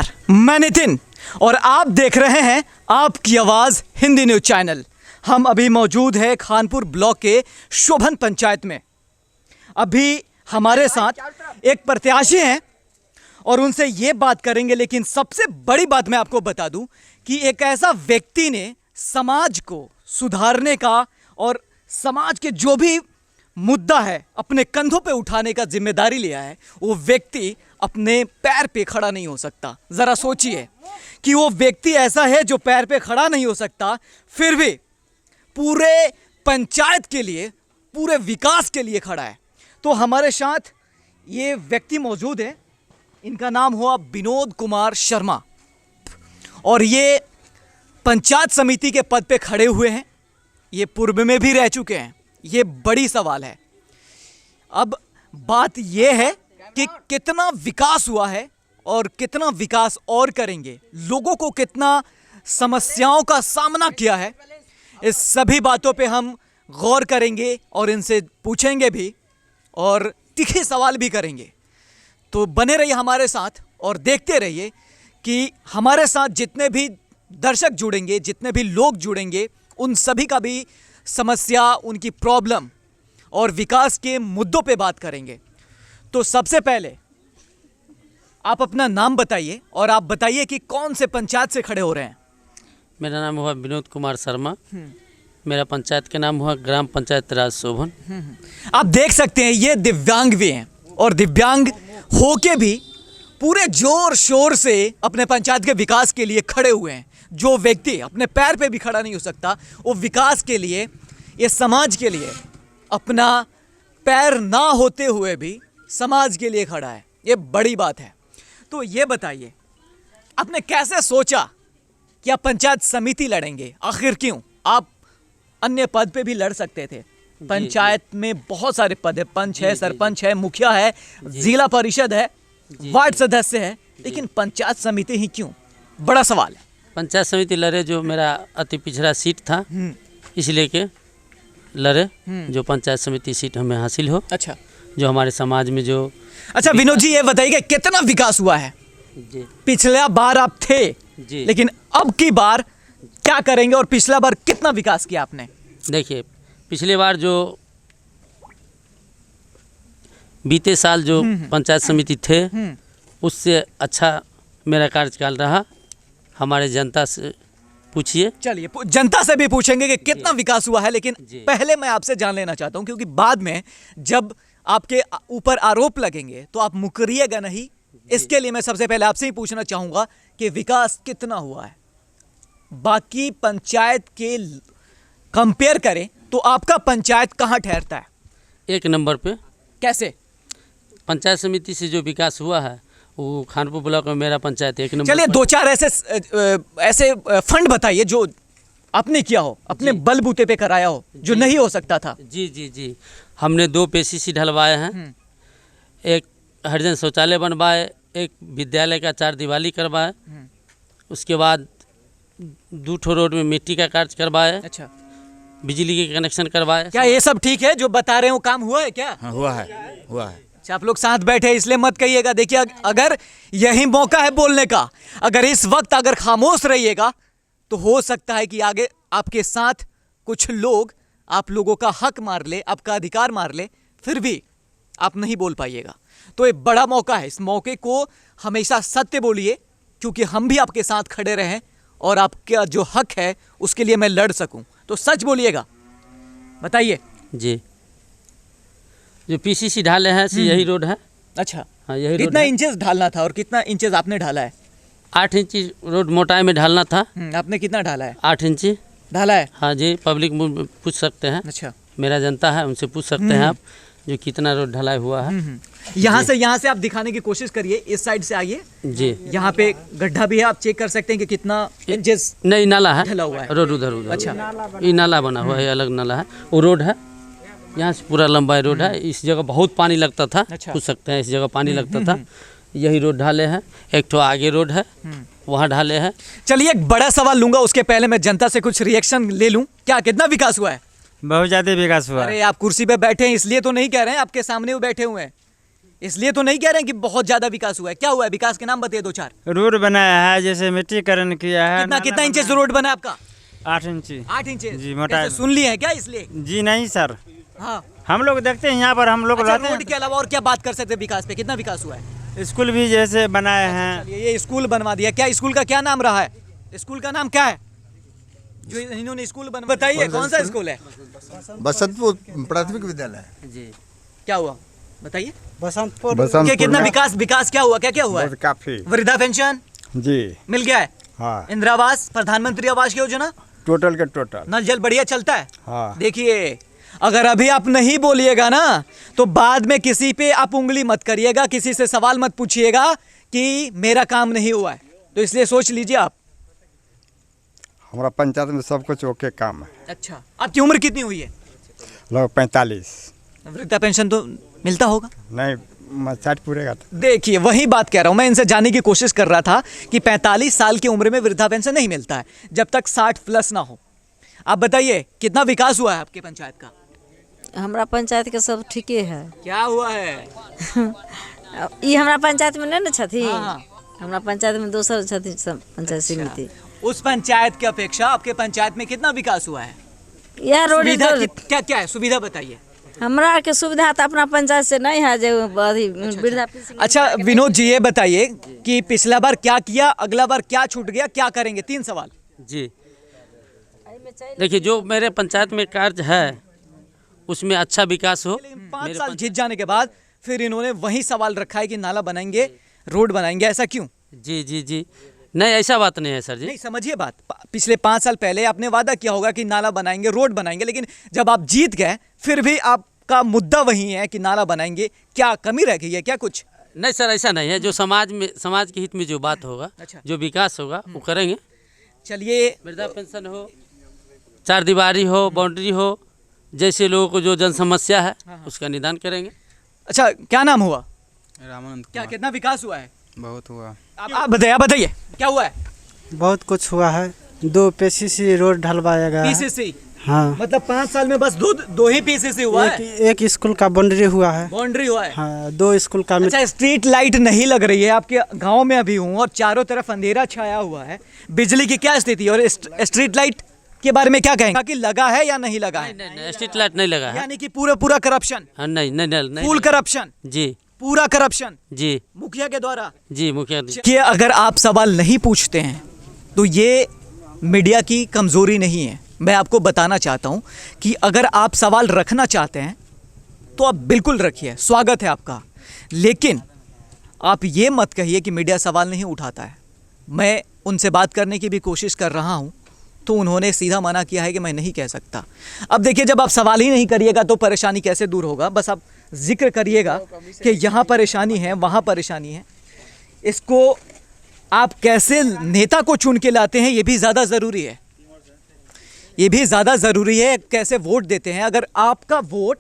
नमस्कार, मैं नितिन और आप देख रहे हैं आपकी आवाज़ हिंदी न्यूज़ चैनल। हम अभी मौजूद हैं खानपुर ब्लॉक के शोभन पंचायत में। अभी हमारे साथ एक प्रत्याशी हैं और उनसे ये बात करेंगे, लेकिन सबसे बड़ी बात मैं आपको बता दूं कि एक ऐसा व्यक्ति ने समाज को सुधारने का और समाज के जो भी मुद्दा है अपने कंधों पे उठाने का जिम्मेदारी लिया है। वो व्यक्ति अपने पैर पे खड़ा नहीं हो सकता। ज़रा सोचिए कि वो व्यक्ति ऐसा है जो पैर पे खड़ा नहीं हो सकता, फिर भी पूरे पंचायत के लिए, पूरे विकास के लिए खड़ा है। तो हमारे साथ ये व्यक्ति मौजूद है, इनका नाम हुआ विनोद कुमार शर्मा और ये पंचायत समिति के पद पे खड़े हुए हैं। ये पूर्व में भी रह चुके हैं। ये बड़ी सवाल है। अब बात ये है कि कितना विकास हुआ है और कितना विकास और करेंगे, लोगों को कितना समस्याओं का सामना किया है, इस सभी बातों पे हम गौर करेंगे और इनसे पूछेंगे भी और तीखे सवाल भी करेंगे। तो बने रहिए हमारे साथ और देखते रहिए कि हमारे साथ जितने भी दर्शक जुड़ेंगे, जितने भी लोग जुड़ेंगे, उन सभी का भी समस्या, उनकी प्रॉब्लम और विकास के मुद्दों पे बात करेंगे। तो सबसे पहले आप अपना नाम बताइए और आप बताइए कि कौन से पंचायत से खड़े हो रहे हैं। मेरा नाम हुआ विनोद कुमार शर्मा। मेरा पंचायत का नाम हुआ ग्राम पंचायत राज शोभन। आप देख सकते हैं ये दिव्यांग भी हैं और दिव्यांग होके भी पूरे जोर शोर से अपने पंचायत के विकास के लिए खड़े हुए हैं। जो व्यक्ति अपने पैर पे भी खड़ा नहीं हो सकता, वो विकास के लिए, ये समाज के लिए अपना पैर ना होते हुए भी समाज के लिए खड़ा है। ये बड़ी बात है। तो ये बताइए, आपने कैसे सोचा कि आप पंचायत समिति लड़ेंगे? आखिर क्यों? आप अन्य पद पे भी लड़ सकते थे। पंचायत में बहुत सारे पद है, पंच है, सरपंच है, मुखिया है, जिला परिषद है, वार्ड सदस्य है, लेकिन पंचायत समिति ही क्यों? बड़ा सवाल है। पंचायत समिति लड़े, जो मेरा अति पिछड़ा सीट था, इसलिए के लड़े जो पंचायत समिति सीट हमें हासिल हो। अच्छा, जो हमारे समाज में जो अच्छा विनोद जी, ये बताइए कितना विकास हुआ है? जी पिछला बार आप थे जी, लेकिन अब की बार क्या करेंगे और पिछला बार कितना विकास किया आपने? देखिए, पिछले बार जो बीते साल जो पंचायत समिति थे, उससे अच्छा मेरा कार्यकाल रहा। हमारे जनता से पूछिए। चलिए, जनता से भी पूछेंगे कि कितना विकास हुआ है, लेकिन पहले मैं आपसे जान लेना चाहता हूं, क्योंकि बाद में जब आपके ऊपर आरोप लगेंगे तो आप मुकरिएगा नहीं। इसके लिए मैं सबसे पहले आपसे ही पूछना चाहूंगा कि विकास कितना हुआ है। बाकी पंचायत के कंपेयर करें तो आपका पंचायत कहां ठहरता है? एक नंबर पे। कैसे? पंचायत समिति से जो विकास हुआ है वो खानपुर ब्लॉक में मेरा पंचायत एक नंबर। चलिए, दो चार ऐसे फंड बताइए जो आपने किया हो, अपने बलबूते पे कराया हो, जो नहीं हो सकता था। जी जी जी, हमने 2 PCC ढलवाए हैं, एक हरिजन शौचालय बनवाए, एक विद्यालय का 4 दीवाली करवाए, उसके बाद 2 ठो रोड में मिट्टी का कार्य करवाए। अच्छा, बिजली के कनेक्शन करवाए। क्या ये सब ठीक है जो बता रहे हो? काम हुआ है क्या? हाँ, हुआ है। अच्छा, आप लोग साथ बैठे इसलिए मत कहिएगा। देखिए, अगर यही मौका है बोलने का, अगर इस वक्त अगर खामोश रहिएगा तो हो सकता है कि आगे आपके साथ कुछ लोग आप लोगों का हक मार ले, आपका अधिकार मार ले, फिर भी आप नहीं बोल पाइएगा। तो ये बड़ा मौका है। इस मौके को हमेशा सत्य बोलिए, क्योंकि हम भी आपके साथ खड़े रहें और आपका जो हक है उसके लिए मैं लड़ सकूं। तो सच बोलिएगा, बताइए। जी, जो PCC ढाले हैं यही रोड है। अच्छा, हाँ, यही रोड कितना है। इंचेस ढालना था और कितना इंचेस आपने ढाला है? 8 इंची रोड मोटाई में ढालना था। आपने कितना ढाला है? 8 इंची ढाला है। हाँ जी, पब्लिक पूछ सकते हैं। अच्छा, मेरा जनता है, उनसे पूछ सकते हैं आप जो कितना रोड ढलाई हुआ है। यहाँ से आप दिखाने की कोशिश करिए। इस साइड से आइए जी। यहाँ पे गड्ढा भी है, आप चेक कर सकते हैं कि कितना इंचेस नहीं, नाला है, ढला हुआ है। रोड उधर। अच्छा, ये नाला बना हुआ है, अलग नाला है। वो रोड है, यहाँ से पूरा लंबाई रोड है। इस जगह बहुत पानी लगता था। अच्छा। पूछ सकते हैं, इस जगह पानी लगता था। यही रोड ढाले हैं। एक तो आगे रोड है, वहाँ ढाले हैं। चलिए, एक बड़ा सवाल लूंगा, उसके पहले मैं जनता से कुछ रिएक्शन ले लूं। क्या कितना विकास हुआ है? बहुत ज़्यादा विकास हुआ। अरे, आप कुर्सी पे बैठे हैं इसलिए तो नहीं कह रहे हैं, आपके सामने वो बैठे हुए हैं। इसलिए तो नहीं कह रहे हैं कि बहुत ज्यादा विकास हुआ है। क्या हुआ है? विकास के नाम बताइए दो चार। रोड बनाया है, जैसे मिट्टीकरण किया है। कितना नाला कितना इंचेस बनाया रोड बना है आपका? 8 इंची। 8 इंचेस जी, मोटा कैसे, सुन लिए हैं क्या इसलिए? जी नहीं सर, हाँ। हम लोग देखते हैं यहाँ पर, हम लोग अच्छा, रहते रोड के अलावा और क्या बात कर सकते हैं विकास पे? कितना विकास हुआ है? हैं। स्कूल भी जैसे बनाए हैं। ये स्कूल बनवा दिया। क्या स्कूल का क्या नाम रहा है? स्कूल का नाम क्या है जो इन्होंने स्कूल बन बताइए? कौन सा स्कूल है? बसंतपुर प्राथमिक विद्यालय। जी। क्या हुआ बताइए? बसंतपुर क्या कितना विकास क्या हुआ? क्या क्या हुआ है? काफी वृद्धा पेंशन जी मिल गया है? हाँ, इंदिरा आवास, प्रधानमंत्री आवास योजना, टोटल के टोटल। नल जल बढ़िया चलता है। हाँ, देखिए, अगर अभी आप नहीं बोलिएगा ना तो बाद में किसी पे आप उंगली मत करिएगा, किसी से सवाल मत पूछिएगा कि मेरा काम नहीं हुआ है। तो इसलिए सोच लीजिए आप। हमारा पंचायत में सब कुछ ओके काम है। अच्छा, आपकी उम्र कितनी हुई है? लगभग 45। वृद्धा पेंशन तो मिलता होगा? नहीं, 60 पूरेगा तो। देखिए, वही बात कह रहा हूं मैं, इनसे जानने की कोशिश कर रहा था कि 45 साल की उम्र में वृद्धा पेंशन नहीं मिलता है जब तक 60 प्लस ना हो। आप बताइए कितना विकास हुआ है आपके पंचायत का? हमरा पंचायत के सब ठीके है। क्या हुआ है? ई हमरा पंचायत में नहीं न छथिन। हाँ। हमरा पंचायत में दोसर छथिन सब पंचायत समिति। उस पंचायत की अपेक्षा आपके पंचायत में कितना विकास हुआ है? यह रोड सुविधा क्या क्या है? सुविधा बताइए। हमरा के सुविधा तो अपना पंचायत से नहीं है जो अभी वृद्धा पेंशन। अच्छा विनोद जी, ये बताइए कि पिछला बार क्या किया, अगला बार क्या छूट गया, क्या करेंगे? 3 सवाल। जी, देखिए, जो मेरे पंचायत में कार्य है उसमें अच्छा विकास हो। 5 साल जीत जाने के बाद फिर इन्होंने वही सवाल रखा है कि नाला बनाएंगे, रोड बनाएंगे, ऐसा क्यों? जी जी जी, नहीं ऐसा बात नहीं है सर जी। नहीं, समझिए बात। पिछले 5 साल पहले आपने वादा किया होगा कि नाला बनाएंगे, रोड बनाएंगे, लेकिन जब आप जीत गए फिर भी आपका मुद्दा वही है कि नाला बनाएंगे। क्या कमी रह गई है क्या कुछ? नहीं सर, ऐसा नहीं है। जो समाज के हित में जो बात होगा, अच्छा। जो विकास होगा वो करेंगे। चलिए, वृद्धा पेंशन हो, 4 दीवारी हो, बाउंड्री हो, जैसे लोगों को जो जन समस्या है उसका निदान करेंगे। अच्छा, क्या नाम हुआ? रामानंद क्या कितना विकास हुआ है? बहुत हुआ। आप बताइए क्या हुआ है? बहुत कुछ हुआ है। 2 PCC रोड ढलवाया गया है। पीसीसी? हाँ, मतलब 5 साल में बस दो ही पीसीसी हुआ है? एक स्कूल का बाउंड्री हुआ है। बाउंड्री हुआ है? हाँ, 2 स्कूल का अच्छा, स्ट्रीट लाइट नहीं लग रही है। आपके गांव में अभी हूँ और चारों तरफ अंधेरा छाया हुआ है। बिजली की क्या स्थिति है और स्ट्रीट लाइट के बारे में क्या कहेंगे कि लगा है या नहीं लगा है? नहीं, स्ट्रीट लाइट नहीं लगा है। यानी कि पूरा करप्शन? हाँ, नहीं फुल करप्शन? जी, पूरा करप्शन जी मुखिया के द्वारा? जी, मुखिया जी। कि अगर आप सवाल नहीं पूछते हैं तो ये मीडिया की कमजोरी नहीं है। मैं आपको बताना चाहता हूं कि अगर आप सवाल रखना चाहते हैं तो आप बिल्कुल रखिए, स्वागत है आपका। लेकिन आप ये मत कहिए कि मीडिया सवाल नहीं उठाता है। मैं उनसे बात करने की भी कोशिश कर रहा हूं तो उन्होंने सीधा मना किया है कि मैं नहीं कह सकता। अब देखिए, जब आप सवाल ही नहीं करिएगा तो परेशानी कैसे दूर होगा? बस आप जिक्र करिएगा कि यहाँ परेशानी है, वहाँ परेशानी है। इसको आप कैसे नेता को चुन के लाते हैं ये भी ज़्यादा ज़रूरी है। ये भी ज़्यादा ज़रूरी है कैसे वोट देते हैं। अगर आपका वोट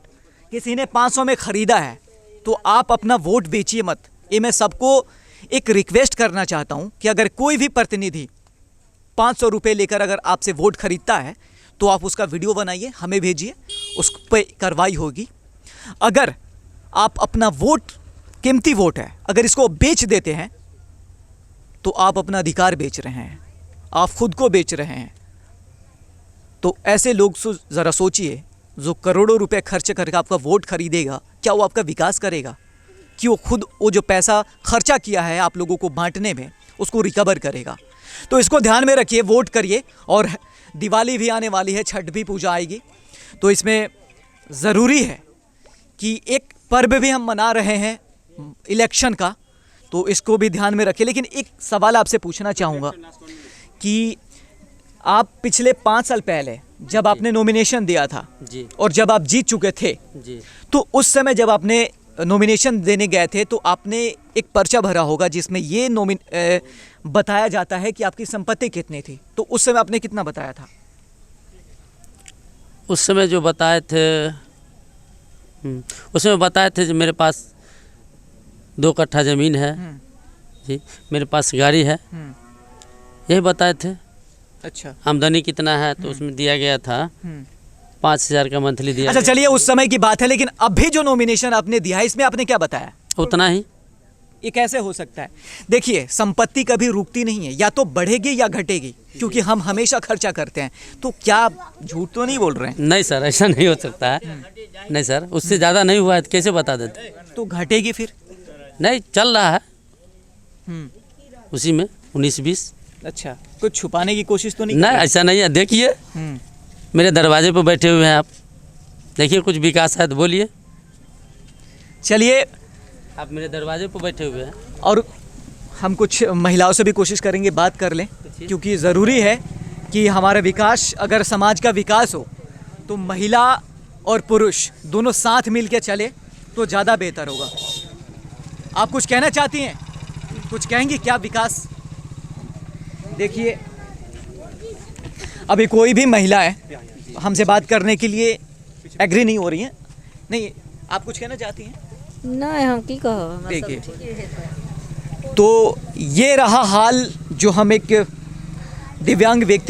किसी ने 500 में ख़रीदा है तो आप अपना वोट बेचिए मत। ये मैं सबको एक रिक्वेस्ट करना चाहता हूँ कि अगर कोई भी प्रतिनिधि 500 रुपये लेकर अगर आपसे वोट खरीदता है तो आप उसका वीडियो बनाइए, हमें भेजिए, उस पर कार्रवाई होगी। अगर आप अपना वोट, कीमती वोट है, अगर इसको बेच देते हैं तो आप अपना अधिकार बेच रहे हैं, आप खुद को बेच रहे हैं। तो ऐसे लोग ज़रा सोचिए, जो करोड़ों रुपए खर्च करके आपका वोट खरीदेगा, क्या वो आपका विकास करेगा? कि वो खुद वो जो पैसा खर्चा किया है आप लोगों को बांटने में उसको रिकवर करेगा? तो इसको ध्यान में रखिए, वोट करिए। और दिवाली भी आने वाली है, छठ भी पूजा आएगी, तो इसमें ज़रूरी है कि एक पर्व भी हम मना रहे हैं इलेक्शन का, तो इसको भी ध्यान में रखिए। लेकिन एक सवाल आपसे पूछना चाहूँगा कि आप पिछले 5 साल पहले जब आपने नॉमिनेशन दिया था जी और जब आप जीत चुके थे, जी, तो उस समय जब आपने नॉमिनेशन देने गए थे तो आपने एक पर्चा भरा होगा जिसमें ये बताया जाता है कि आपकी संपत्ति कितनी थी। तो उस समय आपने कितना बताया था? उस समय जो बताए थे, उसमें बताए थे कि मेरे पास 2 कट्ठा ज़मीन है जी, मेरे पास गाड़ी है, यही बताए थे। अच्छा, आमदनी कितना है तो उसमें दिया गया था 5,000 का मंथली दिया अच्छा, गया। चलिए उस समय की बात है। लेकिन अभी जो नॉमिनेशन आपने दिया है इसमें आपने क्या बताया? उतना ही। ये कैसे हो सकता है? देखिए, संपत्ति कभी रुकती नहीं है, या तो बढ़ेगी या घटेगी, क्योंकि हम हमेशा खर्चा करते हैं। तो क्या आप झूठ तो नहीं बोल रहे हैं? नहीं सर, ऐसा नहीं हो सकता है। नहीं सर, उससे ज़्यादा नहीं हुआ है तो कैसे बता देते? तो घटेगी फिर? नहीं, चल रहा है हम्म, उसी में 19-20। अच्छा, कुछ छुपाने की कोशिश तो नहीं नहीं, कर रहे? ऐसा नहीं है। देखिए, हम्म, मेरे दरवाजे पर बैठे हुए हैं आप, देखिए कुछ विकास है तो बोलिए। चलिए, आप मेरे दरवाजे पर बैठे हुए हैं। और हम कुछ महिलाओं से भी कोशिश करेंगे बात कर लें, क्योंकि ज़रूरी है कि हमारा विकास, अगर समाज का विकास हो तो महिला और पुरुष दोनों साथ मिल के चले तो ज़्यादा बेहतर होगा। आप कुछ कहना चाहती हैं? कुछ कहेंगी क्या? विकास, देखिए, अभी कोई भी महिला है हमसे बात करने के लिए एग्री नहीं हो रही है। नहीं, आप कुछ कहना चाहती हैं? नहीं, हम की कहो, हमरा सब देखिए, ठीके है। तो ये रहा हाल जो हम एक दिव्यांग व्यक्ति